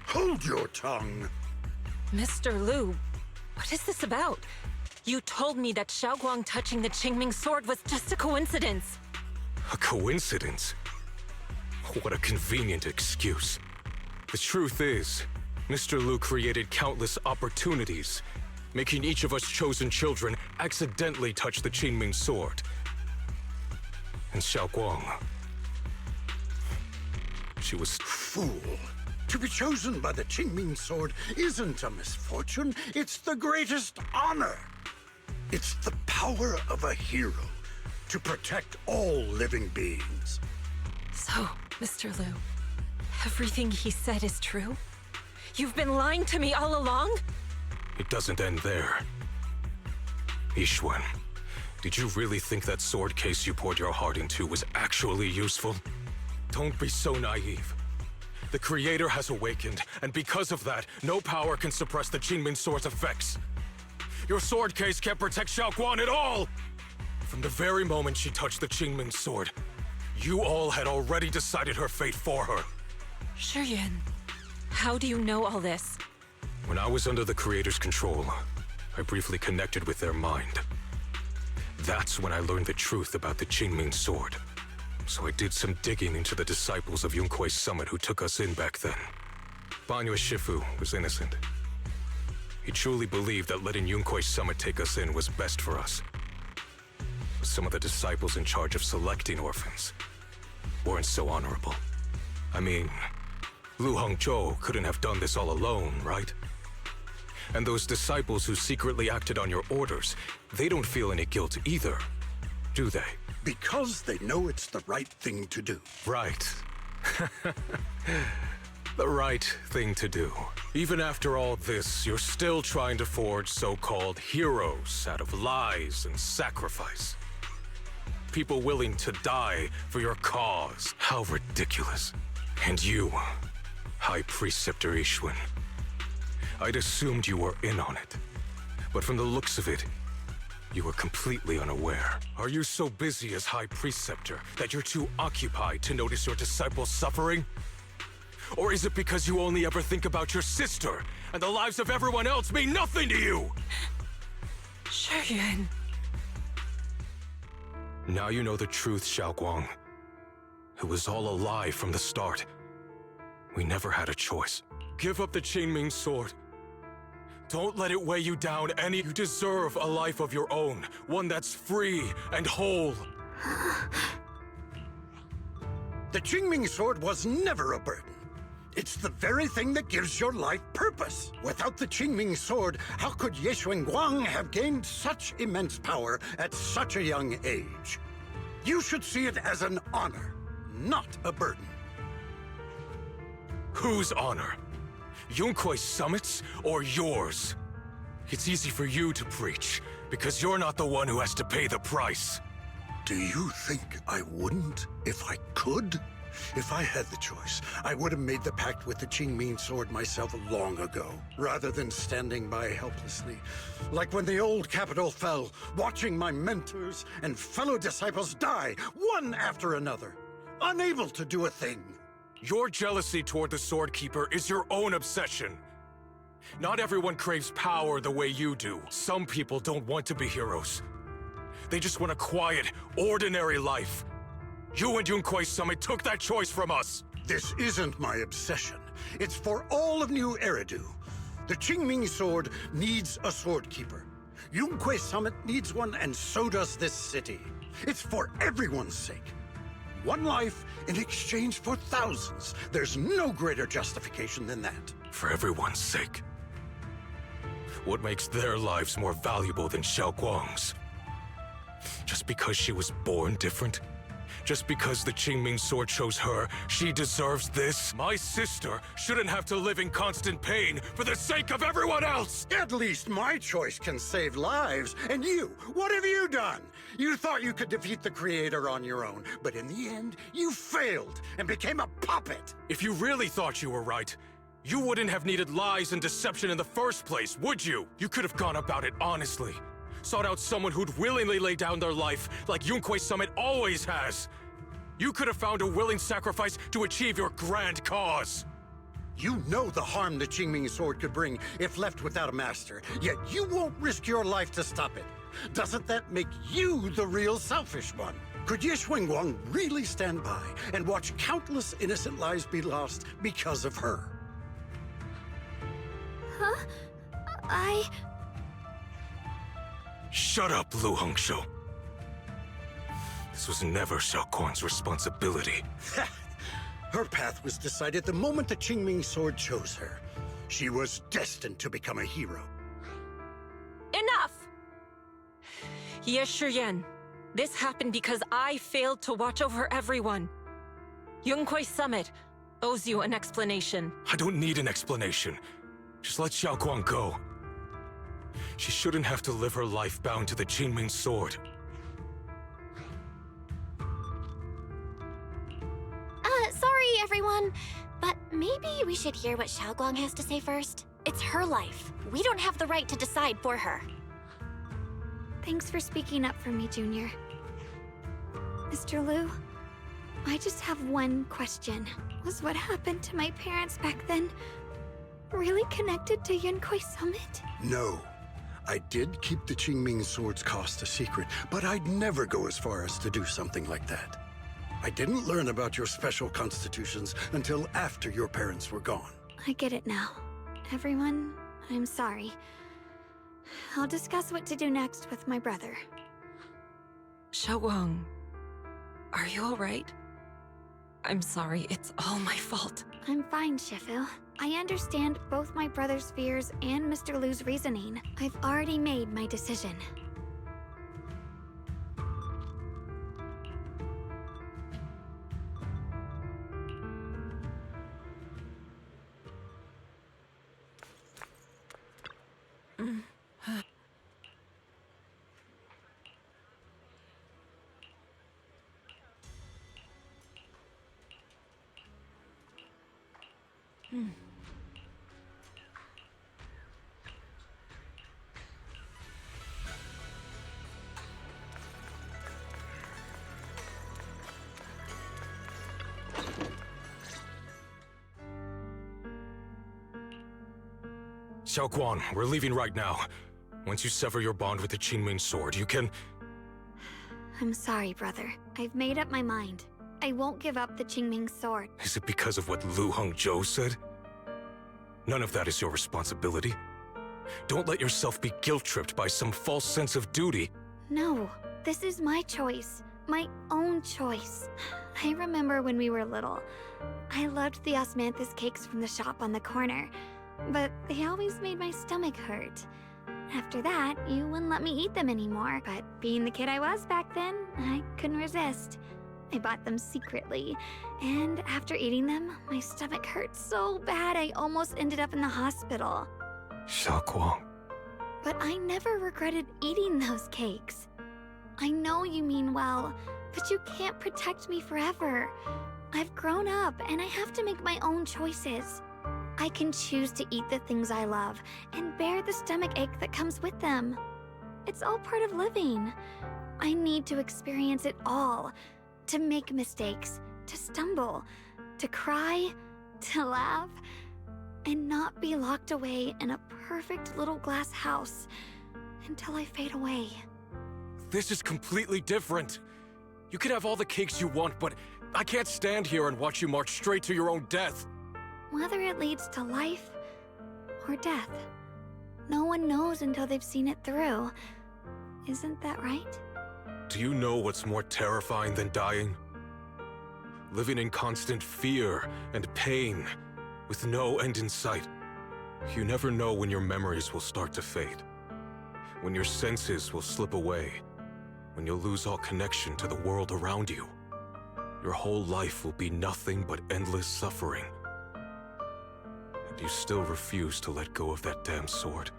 Hold your tongue. Mr. Lu, what is this about? You told me that Xiaoguang touching the Qingming sword was just a coincidence. A coincidence? What a convenient excuse. The truth is, Mr. Lu created countless opportunities, making each of us chosen children accidentally touch the Qingming sword. And Xiaoguang, she was... Fool. To be chosen by the Qingming sword isn't a misfortune, it's the greatest honor. It's the power of a hero to protect all living beings. So, Mr. Lu, everything he said is true? You've been lying to me all along? It doesn't end there. Yishuan, did you really think that sword case you poured your heart into was actually useful? Don't be so naive. The Creator has awakened, and because of that, no power can suppress the Qingming sword's effects. Your sword case can't protect Xiaoguang at all! From the very moment she touched the Qingming sword, you all had already decided her fate for her. Shuyan, how do you know all this? When I was under the Creator's control, I briefly connected with their mind. That's when I learned the truth about the Qingming sword. So I did some digging into the disciples of Yunkui's summit who took us in back then. Banyue Shifu was innocent. He truly believed that letting Yunkui's summit take us in was best for us. But some of the disciples in charge of selecting orphans weren't so honorable. I mean, Lu Hongzhou couldn't have done this all alone, right? And those disciples who secretly acted on your orders, they don't feel any guilt either, do they? Because they know it's the right thing to do. Right. The right thing to do. Even after all this, you're still trying to forge so-called heroes out of lies and sacrifice. People willing to die for your cause. How ridiculous. And you, High Preceptor Yishuan. I'd assumed you were in on it. But from the looks of it, you were completely unaware. Are you so busy as High Preceptor that you're too occupied to notice your disciples suffering? Or is it because you only ever think about your sister, and the lives of everyone else mean nothing to you? Shuyan. Now you know the truth, Xiaoguang. It was all a lie from the start. We never had a choice. Give up the Qingming sword. Don't let it weigh you down any. You deserve a life of your own, one that's free and whole. The Qingming sword was never a burden. It's the very thing that gives your life purpose. Without the Qingming sword, how could Ye Guang have gained such immense power at such a young age? You should see it as an honor, not a burden. Whose honor? Yunkui's summit's or yours? It's easy for you to preach, because you're not the one who has to pay the price. Do you think I wouldn't if I could? If I had the choice, I would have made the pact with the Qingming sword myself long ago, rather than standing by helplessly. Like when the old capital fell, watching my mentors and fellow disciples die, one after another, unable to do a thing. Your jealousy toward the Sword Keeper is your own obsession. Not everyone craves power the way you do. Some people don't want to be heroes. They just want a quiet, ordinary life. You and Yunquei Summit took that choice from us. This isn't my obsession. It's for all of New Eridu. The Qingming Sword needs a Sword Keeper. Yunquei Summit needs one, and so does this city. It's for everyone's sake. One life in exchange for thousands. There's no greater justification than that. For everyone's sake. What makes their lives more valuable than Xiao Guang's? Just because she was born different? Just because the Qingming Sword chose her, she deserves this? My sister shouldn't have to live in constant pain for the sake of everyone else! At least my choice can save lives. And you, what have you done? You thought you could defeat the Creator on your own, but in the end, you failed and became a puppet. If you really thought you were right, you wouldn't have needed lies and deception in the first place, would you? You could have gone about it honestly. Sought out someone who'd willingly lay down their life, like Yunquei Summit always has. You could have found a willing sacrifice to achieve your grand cause. You know the harm the Qingming Sword could bring if left without a master, yet you won't risk your life to stop it. Doesn't that make you the real selfish one? Could Ye Xuanguang really stand by and watch countless innocent lives be lost because of her? Huh? Shut up, Lu Hongshou. This was never Xiao Guang's responsibility. Her path was decided the moment the Qingming Sword chose her. She was destined to become a hero. Enough! Ye Shiyan, this happened because I failed to watch over everyone. Yunquei Summit owes you an explanation. I don't need an explanation. Just let Xiao Guang go. She shouldn't have to live her life bound to the Qingming Sword. Sorry, everyone, but maybe we should hear what Xiao Guang has to say first. It's her life. We don't have the right to decide for her. Thanks for speaking up for me, Junior. Mr. Liu, I just have one question. Was what happened to my parents back then really connected to Yunquei Summit? No. I did keep the Qingming Sword's cost a secret, but I'd never go as far as to do something like that. I didn't learn about your special constitutions until after your parents were gone. I get it now. Everyone, I'm sorry. I'll discuss what to do next with my brother. Xiao Guang, are you alright? I'm sorry, it's all my fault. I'm fine, Shifu. I understand both my brother's fears and Mr. Liu's reasoning. I've already made my decision. Xiao Guang, we're leaving right now. Once you sever your bond with the Qingming Sword, you can... I'm sorry, brother. I've made up my mind. I won't give up the Qingming Sword. Is it because of what Lu Hongzhou said? None of that is your responsibility. Don't let yourself be guilt-tripped by some false sense of duty. No, this is my choice. My own choice. I remember when we were little. I loved the osmanthus cakes from the shop on the corner, but they always made my stomach hurt. After that, you wouldn't let me eat them anymore, but being the kid I was back then, I couldn't resist. I bought them secretly, and after eating them, my stomach hurt so bad I almost ended up in the hospital. Xiao Guang. But I never regretted eating those cakes. I know you mean well, but you can't protect me forever. I've grown up, and I have to make my own choices. I can choose to eat the things I love, and bear the stomach ache that comes with them. It's all part of living. I need to experience it all. To make mistakes, to stumble, to cry, to laugh, and not be locked away in a perfect little glass house until I fade away. This is completely different. You can have all the cakes you want, but I can't stand here and watch you march straight to your own death. Whether it leads to life or death, no one knows until they've seen it through. Isn't that right? Do you know what's more terrifying than dying? Living in constant fear and pain, with no end in sight. You never know when your memories will start to fade, when your senses will slip away, when you'll lose all connection to the world around you. Your whole life will be nothing but endless suffering. And you still refuse to let go of that damn sword.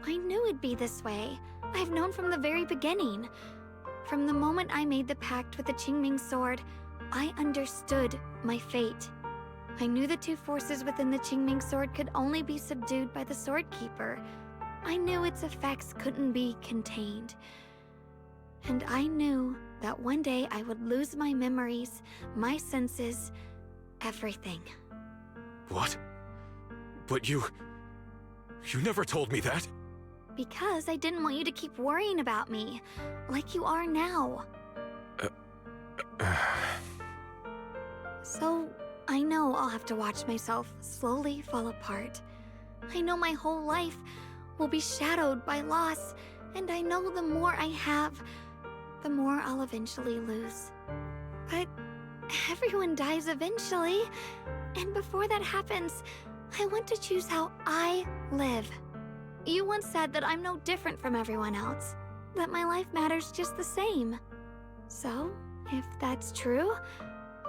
I knew it'd be this way. I've known from the very beginning. From the moment I made the pact with the Qingming sword, I understood my fate. I knew the two forces within the Qingming sword could only be subdued by the Sword Keeper. I knew its effects couldn't be contained. And I knew that one day I would lose my memories, my senses, everything. What? But you never told me that. Because I didn't want you to keep worrying about me, like you are now. So, I know I'll have to watch myself slowly fall apart. I know my whole life will be shadowed by loss, and I know the more I have, the more I'll eventually lose. But everyone dies eventually, and before that happens, I want to choose how I live. You once said that I'm no different from everyone else, that my life matters just the same. So, if that's true,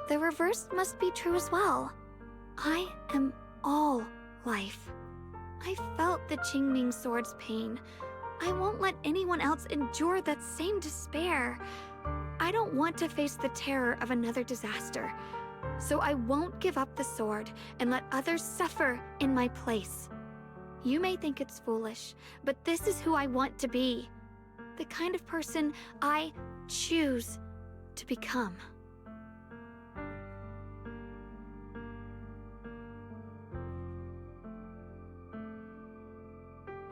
the reverse must be true as well. I am all life. I felt the Qingming sword's pain. I won't let anyone else endure that same despair. I don't want to face the terror of another disaster, so I won't give up the sword and let others suffer in my place. You may think it's foolish, but this is who I want to be. The kind of person I choose to become.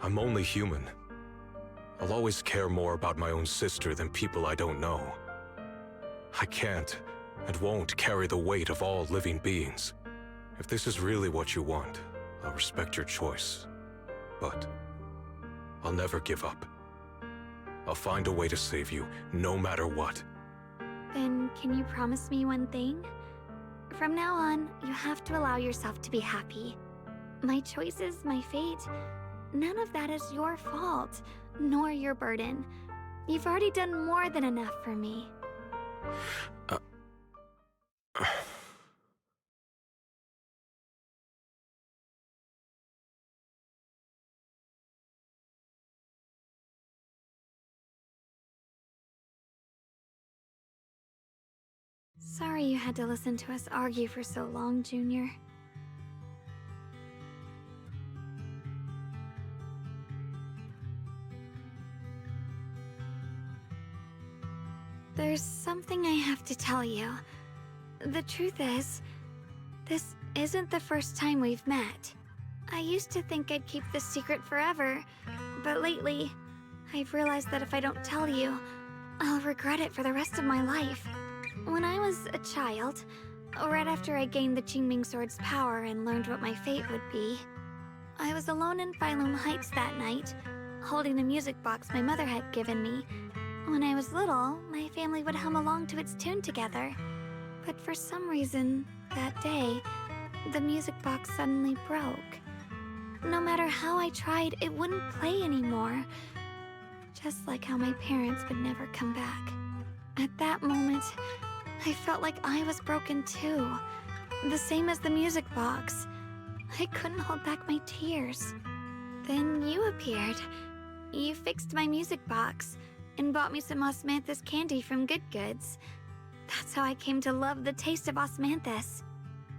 I'm only human. I'll always care more about my own sister than people I don't know. I can't and won't carry the weight of all living beings. If this is really what you want, I'll respect your choice. But I'll never give up. I'll find a way to save you, no matter what. Then can you promise me one thing? From now on, you have to allow yourself to be happy. My choices, my fate, none of that is your fault, nor your burden. You've already done more than enough for me. Sorry you had to listen to us argue for so long, Junior. There's something I have to tell you. The truth is, this isn't the first time we've met. I used to think I'd keep this secret forever, but lately, I've realized that if I don't tell you, I'll regret it for the rest of my life. When I was a child, right after I gained the Qingming sword's power and learned what my fate would be, I was alone in Phylum Heights that night, holding a music box my mother had given me. When I was little, my family would hum along to its tune together. But for some reason, that day, the music box suddenly broke. No matter how I tried, it wouldn't play anymore. Just like how my parents would never come back. At that moment, I felt like I was broken too. The same as the music box. I couldn't hold back my tears. Then you appeared. You fixed my music box and bought me some osmanthus candy from Good Goods. That's how I came to love the taste of osmanthus.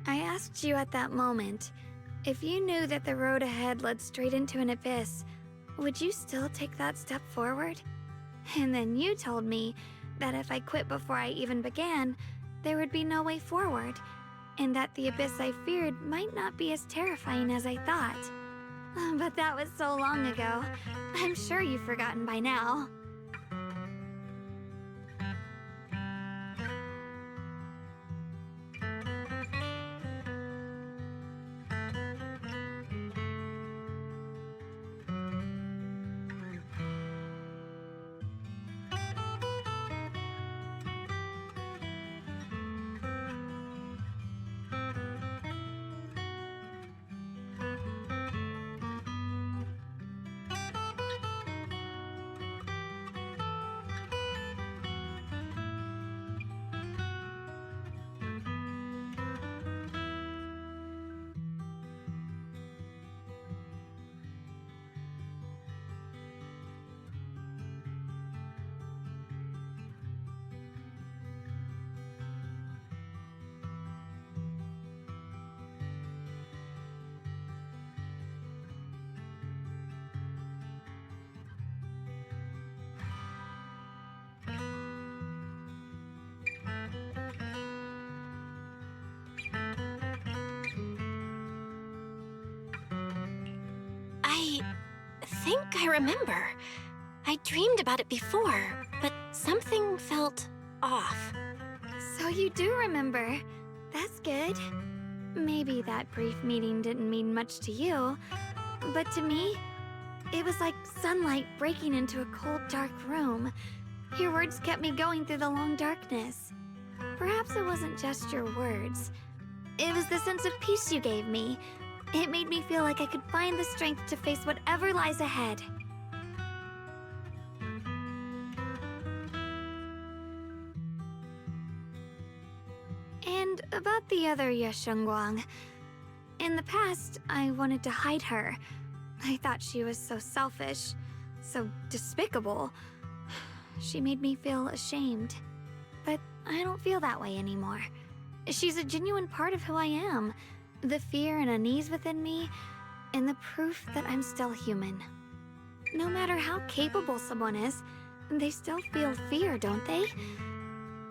I asked you at that moment, if you knew that the road ahead led straight into an abyss, would you still take that step forward? And then you told me that if I quit before I even began, there would be no way forward. and that the abyss I feared might not be as terrifying as I thought. But that was so long ago. I'm sure you've forgotten by now. I think I remember. I dreamed about it before, but something felt off. So you do remember. That's good. Maybe that brief meeting didn't mean much to you, but to me, it was like sunlight breaking into a cold, dark room. Your words kept me going through the long darkness. Perhaps it wasn't just your words. It was the sense of peace you gave me. It made me feel like I could find the strength to face whatever lies ahead. And about the other Yeshengguang. In the past, I wanted to hide her. I thought she was so selfish, so despicable. She made me feel ashamed. But I don't feel that way anymore. She's a genuine part of who I am. The fear and unease within me, and the proof that I'm still human. No matter how capable someone is, they still feel fear, don't they?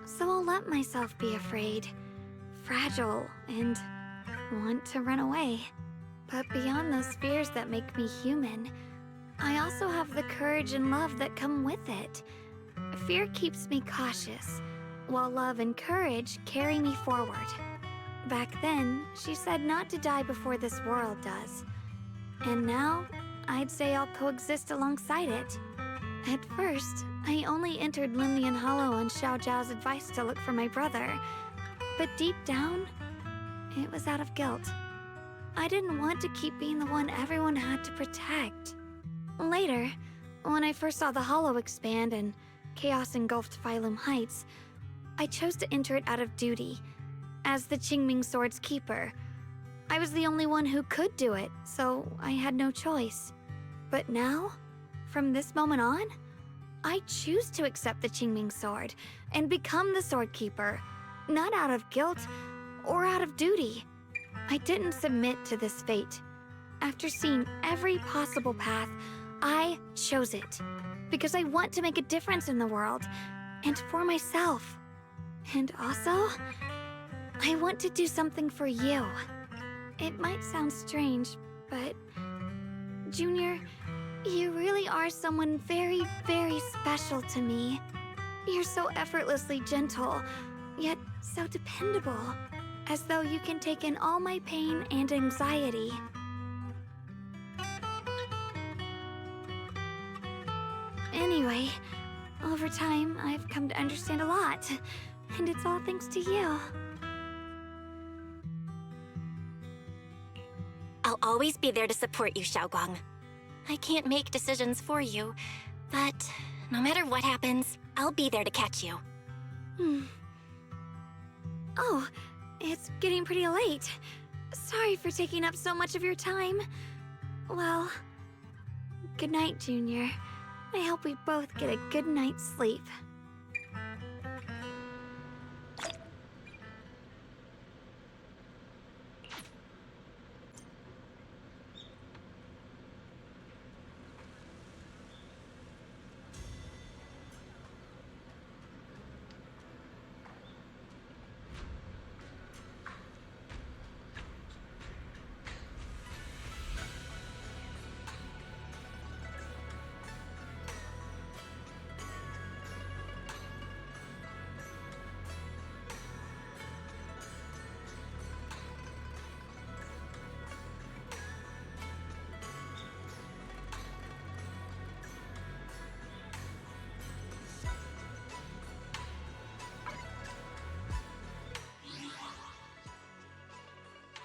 So I'll let myself be afraid, fragile, and want to run away. But beyond those fears that make me human, I also have the courage and love that come with it. Fear keeps me cautious, while love and courage carry me forward. Back then, she said not to die before this world does. And now, I'd say I'll coexist alongside it. At first, I only entered Limnian Hollow on Xiao Zhao's advice to look for my brother. But deep down, it was out of guilt. I didn't want to keep being the one everyone had to protect. Later, when I first saw the Hollow expand and chaos engulfed Phylum Heights, I chose to enter it out of duty. As the Qingming Sword's keeper, I was the only one who could do it, so I had no choice. But now, from this moment on, I choose to accept the Qingming Sword and become the Sword Keeper, not out of guilt or out of duty. I didn't submit to this fate. After seeing every possible path, I chose it because I want to make a difference in the world and for myself. And also, I want to do something for you. It might sound strange, but Junior, you really are someone very, very special to me. You're so effortlessly gentle, yet so dependable, as though you can take in all my pain and anxiety. Anyway, over time, I've come to understand a lot, and it's all thanks to you. I'll always be there to support you, Xiaoguang. I can't make decisions for you, but no matter what happens, I'll be there to catch you. Oh, it's getting pretty late. Sorry for taking up so much of your time. Well, good night, Junior. I hope we both get a good night's sleep.